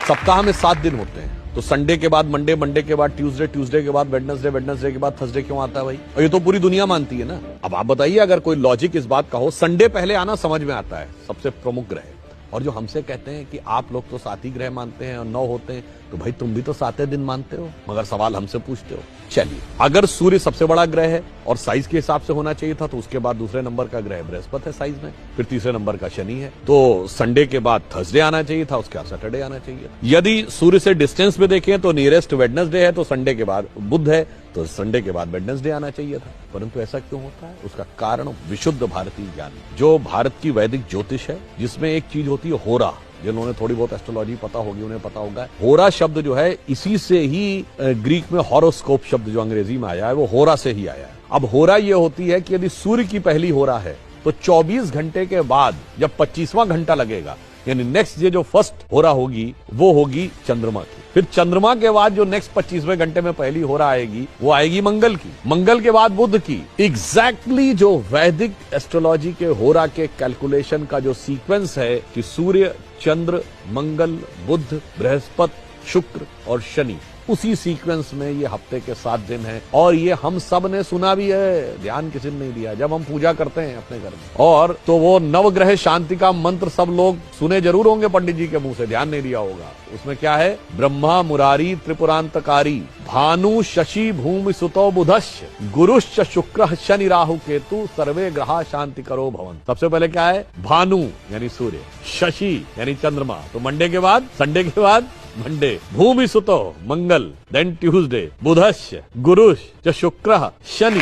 सप्ताह में 7 दिन होते हैं, तो संडे के बाद मंडे, मंडे के बाद ट्यूसडे, ट्यूसडे के बाद वेडनेसडे, वेडनेसडे के बाद थर्सडे क्यों आता है भाई? और ये तो पूरी दुनिया मानती है ना। अब आप बताइए, अगर कोई लॉजिक इस बात का हो, संडे पहले आना समझ में आता है, सबसे प्रमुख ग्रह। और जो हमसे कहते हैं कि आप लोग तो 7 ही ग्रह मानते हैं और 9 होते हैं, तो भाई तुम भी तो 7 दिन मानते हो, मगर सवाल हमसे पूछते हो। चलिए, अगर सूर्य सबसे बड़ा ग्रह है और साइज के हिसाब से होना चाहिए था, तो उसके बाद दूसरे नंबर का ग्रह बृहस्पति है साइज में, फिर तीसरे नंबर का शनि है, तो संडे के बाद थर्सडे आना चाहिए था, उसके बाद सैटरडे आना चाहिए। यदि सूर्य से डिस्टेंस पे देखें तो नियरेस्ट वेडनेसडे है, तो संडे के बाद बुध है, तो संडे के बाद वेडनेसडे आना चाहिए था। परंतु ऐसा क्यों होता है? उसका कारण विशुद्ध भारतीय ज्ञान, जो भारत की वैदिक ज्योतिष है, जिसमें एक चीज होती है होरा। जिन्होंने थोड़ी बहुत एस्ट्रोलॉजी पता होगी उन्हें पता होगा, होरा शब्द जो है इसी से ही ग्रीक में हॉरोस्कोप शब्द जो अंग्रेजी में आया है वो होरा से ही आया है। अब होरा ये होती है कि यदि सूर्य की पहली होरा है तो 24 घंटे के बाद जब 25वां घंटा लगेगा, यानी नेक्स्ट ये जो फर्स्ट होरा होगी वो होगी चंद्रमा की। फिर चंद्रमा के बाद जो नेक्स्ट 25वें घंटे में पहली होरा आएगी वो आएगी मंगल की, मंगल के बाद बुध की। एग्जैक्टली जो वैदिक एस्ट्रोलॉजी के होरा के कैलकुलेशन का जो सीक्वेंस है कि सूर्य, चंद्र, मंगल, बुध, बृहस्पति, शुक्र और शनि, उसी सीक्वेंस में ये हफ्ते के 7 दिन हैं। और ये हम सब ने सुना भी है, ध्यान किसी ने नहीं दिया जब हम पूजा करते हैं अपने घर में। और तो वो नवग्रह शांति का मंत्र सब लोग सुने जरूर होंगे पंडित जी के मुंह से, ध्यान नहीं दिया होगा। उसमें क्या है? ब्रह्मा मुरारी त्रिपुरांतकारी, भानु शशि भूमि सुतो बुधश्च, गुरुश्च शुक्र शनि राहु केतु, सर्वे ग्रहा शांति करो भवन। सबसे पहले क्या है? भानु यानी सूर्य, शशि यानी चंद्रमा, तो मंडे के बाद, संडे के बाद मंडे, भूमि सुतो मंगल, देन ट्यूसडे, बुधश्च, गुरुश्च शुक्र शनि।